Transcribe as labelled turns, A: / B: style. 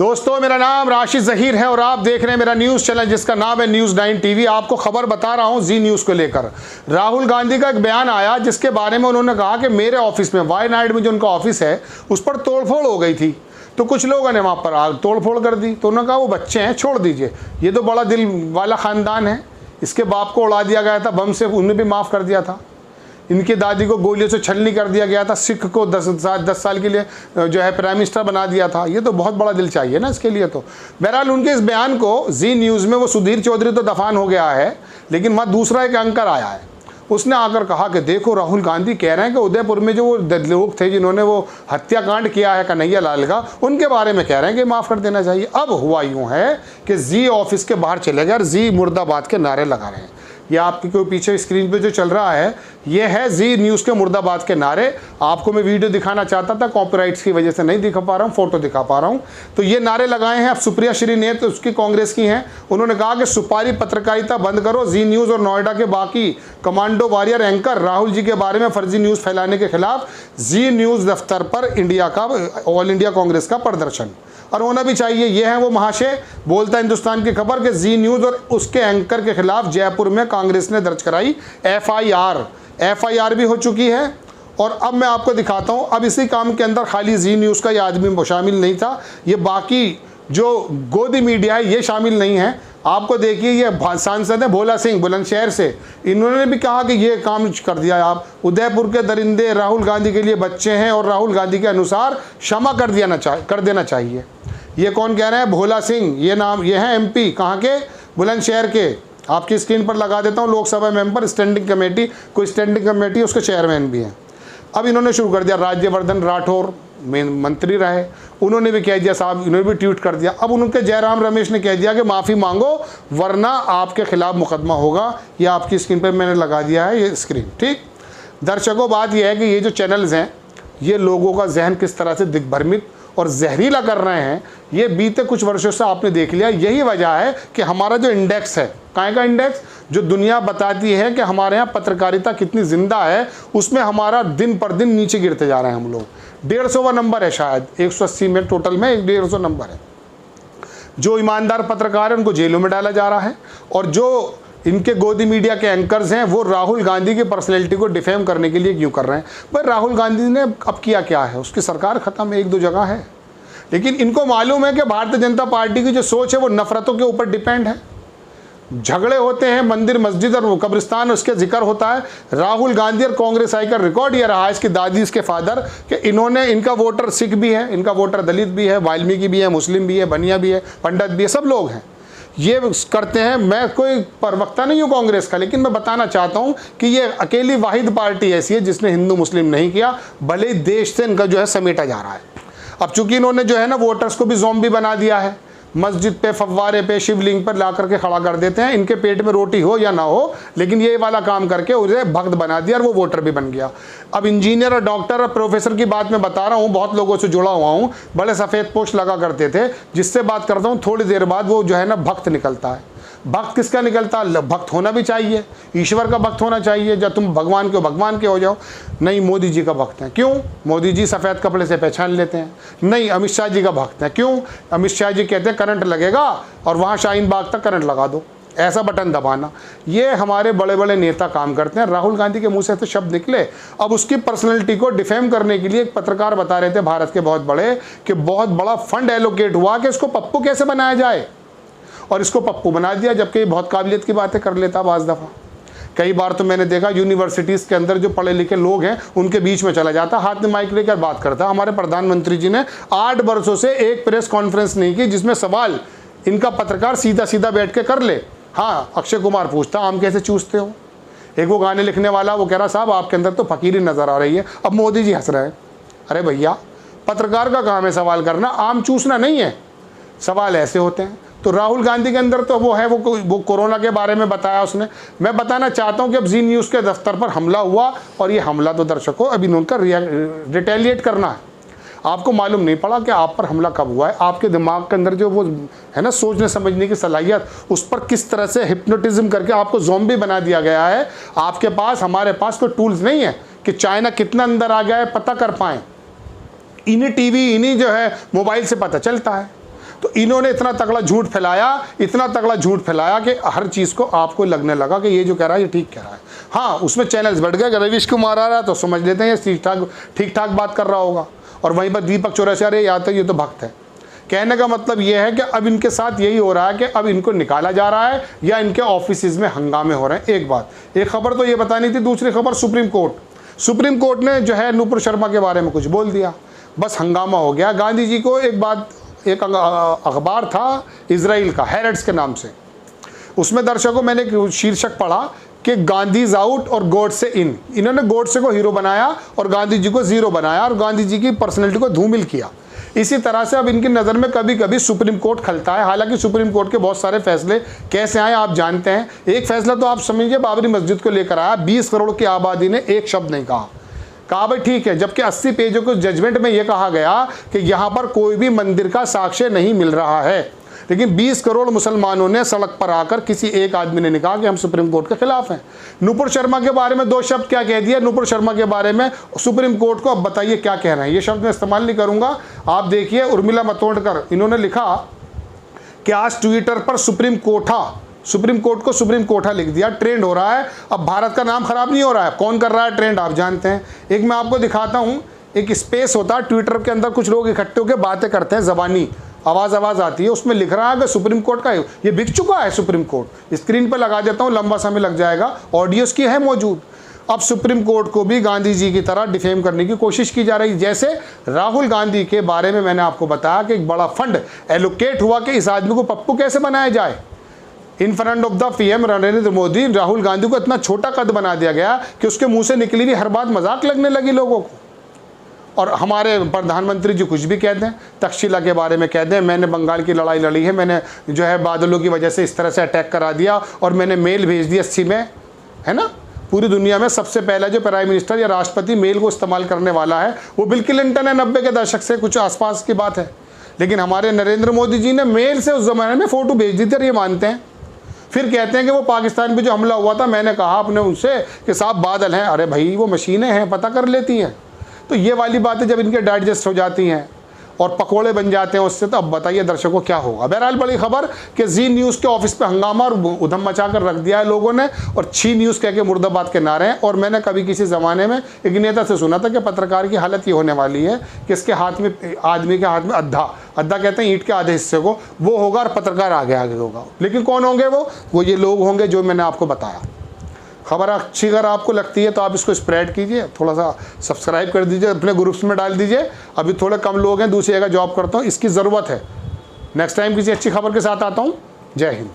A: दोस्तों, मेरा नाम राशिद ज़हीर है और आप देख रहे हैं मेरा न्यूज़ चैनल जिसका नाम है न्यूज़ 9 टीवी। आपको खबर बता रहा हूं जी न्यूज़ को लेकर। राहुल गांधी का एक बयान आया जिसके बारे में उन्होंने कहा कि मेरे ऑफिस में वायनाड में जो उनका ऑफिस है उस पर तोड़फोड़ हो गई थी, तो कुछ लोगों ने वहाँ पर आग तोड़फोड़ कर दी। तो उन्होंने कहा वो बच्चे हैं, छोड़ दीजिए, ये तो बड़ा दिल वाला ख़ानदान है। इसके बाप को उड़ा दिया गया था बम से, उन्हें भी माफ़ कर दिया था। इनकी दादी को गोलियों से छलनी कर दिया गया था, सिख को 10 साल के लिए जो है प्राइम मिनिस्टर बना दिया था। ये तो बहुत बड़ा दिल चाहिए ना इसके लिए। तो बहरहाल उनके इस बयान को जी न्यूज़ में, वो सुधीर चौधरी तो दफान हो गया है, लेकिन वहाँ दूसरा एक एंकर आया है। उसने आकर कहा कि देखो राहुल गांधी कह रहे हैं कि उदयपुर में जो वो लोग थे जिन्होंने वो हत्याकांड किया है कन्हैया लाल का, उनके बारे में कह रहे हैं कि माफ़ कर देना चाहिए। अब हुआ यूँ है कि जी ऑफिस के बाहर चले गए और जी मुर्दाबाद के नारे लगा रहे हैं। ये आपकी कोई पीछे स्क्रीन पे जो चल रहा है ये है जी न्यूज़ के मुर्दाबाद के नारे। आपको मैं वीडियो दिखाना चाहता था, कॉपीराइट्स की वजह से नहीं दिखा पा रहा हूँ, फोटो दिखा पा रहा हूँ। तो ये नारे लगाए हैं। अब सुप्रिया श्रीनेत तो उसकी कांग्रेस की हैं, उन्होंने कहा कि सुपारी पत्रकारिता बंद करो। जी न्यूज़ और नोएडा के बाकी commando warrior anchor Rahul ji के बारे में फर्जी न्यूज़ फैलाने के खिलाफ जी न्यूज़ दफ्तर पर इंडिया का, ऑल इंडिया कांग्रेस का प्रदर्शन, और होना भी चाहिए। ये है वो महाशय, बोलता हिंदुस्तान की खबर कि जी न्यूज़ और उसके एंकर के खिलाफ जयपुर में कांग्रेस ने दर्ज कराई एफआईआर भी हो चुकी है। और अब मैं आपको दिखाता हूँ। अब इसी काम के अंदर खाली जी न्यूज़ का ये आदमी शामिल नहीं था, ये बाकी जो गोदी मीडिया है ये शामिल नहीं है। आपको देखिए, ये सांसद है भोला सिंह बुलंदशहर से, इन्होंने भी कहा कि ये काम कर दिया आप। उदयपुर के दरिंदे राहुल गांधी के लिए बच्चे हैं और राहुल गांधी के अनुसार क्षमा कर देना चाहिए। ये कौन कह रहे हैं? भोला सिंह, ये नाम, ये है एमपी, कहाँ के? बुलंदशहर के। आपकी स्क्रीन पर लगा देता हूँ, लोकसभा मेंबर, स्टैंडिंग कमेटी, कोई स्टैंडिंग कमेटी उसके चेयरमैन भी हैं। अब इन्होंने शुरू कर दिया, राज्यवर्धन राठौर मंत्री रहे, उन्होंने भी कह दिया साहब, उन्होंने भी ट्वीट कर दिया। अब उनके जयराम रमेश ने कह दिया कि माफ़ी मांगो वरना आपके खिलाफ मुकदमा होगा। ये आपकी स्क्रीन पर मैंने लगा दिया है ये स्क्रीन। ठीक दर्शकों, बात यह है कि ये जो चैनल्स हैं ये लोगों का जहन किस तरह से दिग्भ्रमित और जहरीला कर रहे हैं, ये बीते कुछ वर्षों से आपने देख लिया। यही वजह है कि हमारा जो इंडेक्स है, काहे का इंडेक्स, जो दुनिया बताती है कि हमारे यहाँ पत्रकारिता कितनी जिंदा है, उसमें हमारा दिन पर दिन नीचे गिरते जा रहे हैं हम लोग। 150वां नंबर है शायद, 180 में टोटल में 150 नंबर है। जो ईमानदार पत्रकार हैं उनको जेलों में डाला जा रहा है, और जो इनके गोदी मीडिया के एंकर्स हैं वो राहुल गांधी की पर्सनैलिटी को डिफेम करने के लिए क्यों कर रहे हैं? पर राहुल गांधी ने अब किया क्या है? उसकी सरकार ख़त्म, एक दो जगह है, लेकिन इनको मालूम है कि भारतीय जनता पार्टी की जो सोच है वो नफरतों के ऊपर डिपेंड है। झगड़े होते हैं, मंदिर मस्जिद और कब्रिस्तान, उसके जिक्र होता है। राहुल गांधी और कांग्रेस आई का रिकॉर्ड ये रहा है, इसकी दादी, इसके फादर, कि इन्होंने, इनका वोटर सिख भी है, इनका वोटर दलित भी है, वाल्मीकि भी है, मुस्लिम भी है, बनिया भी है, पंडित भी है, सब लोग हैं, ये करते हैं। मैं कोई प्रवक्ता नहीं हूँ कांग्रेस का, लेकिन मैं बताना चाहता हूँ कि ये अकेली वाहिद पार्टी ऐसी है जिसने हिंदू मुस्लिम नहीं किया, भले ही देश से इनका जो है समेटा जा रहा है। अब चूंकि इन्होंने जो है ना वोटर्स को भी ज़ॉम्बी बना दिया है, मस्जिद पे, फव्वारे पे, शिवलिंग पर ला करके खड़ा कर देते हैं, इनके पेट में रोटी हो या ना हो, लेकिन ये वाला काम करके उसे भक्त बना दिया और वो वोटर भी बन गया। अब इंजीनियर और डॉक्टर और प्रोफेसर की बात मैं बता रहा हूँ, बहुत लोगों से जुड़ा हुआ हूँ, बड़े सफ़ेद पोस्ट लगा करते थे, जिससे बात करता हूँ थोड़ी देर बाद वो जो है ना भक्त निकलता है। भक्त किसका निकलता है? भक्त होना भी चाहिए, ईश्वर का भक्त होना चाहिए। जब तुम भगवान के हो जाओ। नहीं, मोदी जी का भक्त हैं। क्यों? मोदी जी सफ़ेद कपड़े से पहचान लेते हैं। नहीं, अमित शाह जी का भक्त हैं। क्यों? अमित शाह जी कहते हैं करंट लगेगा और वहाँ शाहीन बाग तक करंट लगा दो, ऐसा बटन दबाना। ये हमारे बड़े बड़े नेता काम करते हैं। राहुल गांधी के मुंह से तो शब्द निकले। अब उसकी पर्सनैलिटी को डिफेम करने के लिए एक पत्रकार बता रहे थे भारत के बहुत बड़े, कि बहुत बड़ा फंड एलोकेट हुआ कि इसको पप्पू कैसे बनाया जाए, और इसको पप्पू बना दिया, जबकि बहुत काबिलियत की बातें कर लेता बाज़ दफ़ा। कई बार तो मैंने देखा यूनिवर्सिटीज़ के अंदर जो पढ़े लिखे लोग हैं उनके बीच में चला जाता, हाथ में माइक लेकर बात करता। हमारे प्रधानमंत्री जी ने 8 वर्षों से एक प्रेस कॉन्फ्रेंस नहीं की जिसमें सवाल इनका पत्रकार सीधा सीधा बैठ के कर ले। हाँ, अक्षय कुमार पूछता आम कैसे चूसते हो। एक वो गाने लिखने वाला, वो कह रहा साहब आपके अंदर तो फकीरी नज़र आ रही है। अब मोदी जी हंस रहे हैं। अरे भैया, पत्रकार का काम है सवाल करना, आम चूसना नहीं है। सवाल ऐसे होते हैं। तो राहुल गांधी के अंदर तो वो है, वो कोरोना के बारे में बताया उसने। मैं बताना चाहता हूं कि अब जी न्यूज़ के दफ्तर पर हमला हुआ, और ये हमला तो दर्शकों अभी उनका रिटेलिएट करना है। आपको मालूम नहीं पड़ा कि आप पर हमला कब हुआ है। आपके दिमाग के अंदर जो वो है ना सोचने समझने की सलाहियत, उस पर किस तरह से हिप्नोटिज्म करके आपको ज़ॉम्बी बना दिया गया है। आपके पास, हमारे पास कोई टूल्स नहीं है कि चाइना कितना अंदर आ गया है पता कर पाएँ। इन्हीं टीवी, इन्हीं जो है मोबाइल से पता चलता है। तो इन्होंने इतना तगड़ा झूठ फैलाया, इतना तगड़ा झूठ फैलाया कि हर चीज़ को आपको लगने लगा कि ये जो कह रहा है ये ठीक कह रहा है। हाँ, उसमें चैनल्स बढ़ गए, रवीश कुमार आ रहा है तो समझ लेते हैं ये ठीक ठाक बात कर रहा होगा, और वहीं पर दीपक चौरसिया अरे या तो ये तो भक्त है। कहने का मतलब ये है कि अब इनके साथ यही हो रहा है कि अब इनको निकाला जा रहा है या इनके ऑफिस में हंगामे हो रहे हैं। एक खबर तो ये बतानी थी, दूसरी खबर सुप्रीम कोर्ट ने जो है नूपुर शर्मा के बारे में कुछ बोल दिया, बस हंगामा हो गया। गांधी जी को एक अखबार था इजराइल का, हैरेट्स के नाम से, उसमें दर्शकों मैंने शीर्षक पढ़ा कि गांधी इज आउट और गॉडसे इन। इन्होंने गॉडसे को हीरो बनाया और गांधी जी को जीरो बनाया और गांधी जी की पर्सनैलिटी को धूमिल किया। इसी तरह से अब इनकी नज़र में कभी कभी सुप्रीम कोर्ट खलता है। हालांकि सुप्रीम कोर्ट के बहुत सारे फैसले कैसे आए आप जानते हैं। एक फैसला तो आप समझिए बाबरी मस्जिद को लेकर आया, 20 करोड़ की आबादी ने एक शब्द नहीं कहा भाई ठीक है, जबकि 80 पेजों के जजमेंट में यह कहा गया कि यहाँ पर कोई भी मंदिर का साक्ष्य नहीं मिल रहा है। लेकिन 20 करोड़ मुसलमानों ने सड़क पर आकर किसी एक आदमी ने कहा कि हम सुप्रीम कोर्ट के खिलाफ हैं। नूपुर शर्मा के बारे में 2 शब्द क्या कह दिया, नूपुर शर्मा के बारे में सुप्रीम कोर्ट को अब बताइए क्या कह रहे हैं। ये शब्द मैं इस्तेमाल नहीं करूंगा, आप देखिए उर्मिला मातोंडकर इन्होंने लिखा कि आज ट्विटर पर सुप्रीम कोर्ट को सुप्रीम कोठा लिख दिया, ट्रेंड हो रहा है। अब भारत का नाम खराब नहीं हो रहा है, कौन कर रहा है ट्रेंड आप जानते हैं। एक मैं आपको दिखाता हूँ, एक स्पेस होता है ट्विटर के अंदर, कुछ लोग इकट्ठे होकर बातें करते हैं, ज़बानी आवाज़ आती है, उसमें लिख रहा है कि सुप्रीम कोर्ट का ये बिक चुका है सुप्रीम कोर्ट। स्क्रीन पर लगा देता हूँ, लंबा समय लग जाएगा, ऑडियोस की है मौजूद। अब सुप्रीम कोर्ट को भी गांधी जी की तरह डिफेम करने की कोशिश की जा रही। जैसे राहुल गांधी के बारे में मैंने आपको बताया कि एक बड़ा फंड एलोकेट हुआ कि इस आदमी को पप्पू कैसे बनाया जाए। In front of the PM Narendra Modi, Rahul Gandhi को इतना छोटा कद बना दिया गया कि उसके मुंह से निकली हुई हर बात मजाक लगने लगी लोगों को। और हमारे प्रधानमंत्री जी कुछ भी कहते हैं, तक्षशिला के बारे में कहते हैं मैंने बंगाल की लड़ाई लड़ी है, मैंने जो है बादलों की वजह से इस तरह से अटैक करा दिया और मैंने मेल भेज दिया 80 में, है ना। पूरी दुनिया में सबसे पहला जो प्राइम मिनिस्टर या राष्ट्रपति मेल को इस्तेमाल करने वाला है वो बिल क्लिंटन है, 90 के दशक से कुछ आसपास की बात है। लेकिन हमारे नरेंद्र मोदी जी ने मेल से उस ज़माने में फ़ोटो भेज दी थी और ये मानते हैं। फिर कहते हैं कि वो पाकिस्तान पे जो हमला हुआ था, मैंने कहा अपने उनसे कि साहब बादल हैं। अरे भाई वो मशीनें हैं, पता कर लेती हैं। तो ये वाली बातें जब इनके डाइजेस्ट हो जाती हैं और पकोड़े बन जाते हैं उससे, तो अब बताइए दर्शकों क्या होगा। बहरहाल बड़ी खबर कि जी न्यूज़ के ऑफिस पे हंगामा और उधम मचा कर रख दिया है लोगों ने, और छी न्यूज़ कह के मुर्दाबाद के नारे हैं। और मैंने कभी किसी ज़माने में एक नेता से सुना था कि पत्रकार की हालत ये होने वाली है कि इसके हाथ में, आदमी के हाथ में अद्धा कहते हैं ईंट के आधे हिस्से को, वो होगा और पत्रकार आगे होगा। लेकिन कौन होंगे वो ये लोग होंगे जो मैंने आपको बताया। खबर अच्छी अगर आपको लगती है तो आप इसको स्प्रेड कीजिए, थोड़ा सा सब्सक्राइब कर दीजिए, अपने ग्रुप्स में डाल दीजिए। अभी थोड़े कम लोग हैं, दूसरी जगह जॉब करता हूँ, इसकी ज़रूरत है। नेक्स्ट टाइम किसी अच्छी खबर के साथ आता हूँ। जय हिंद।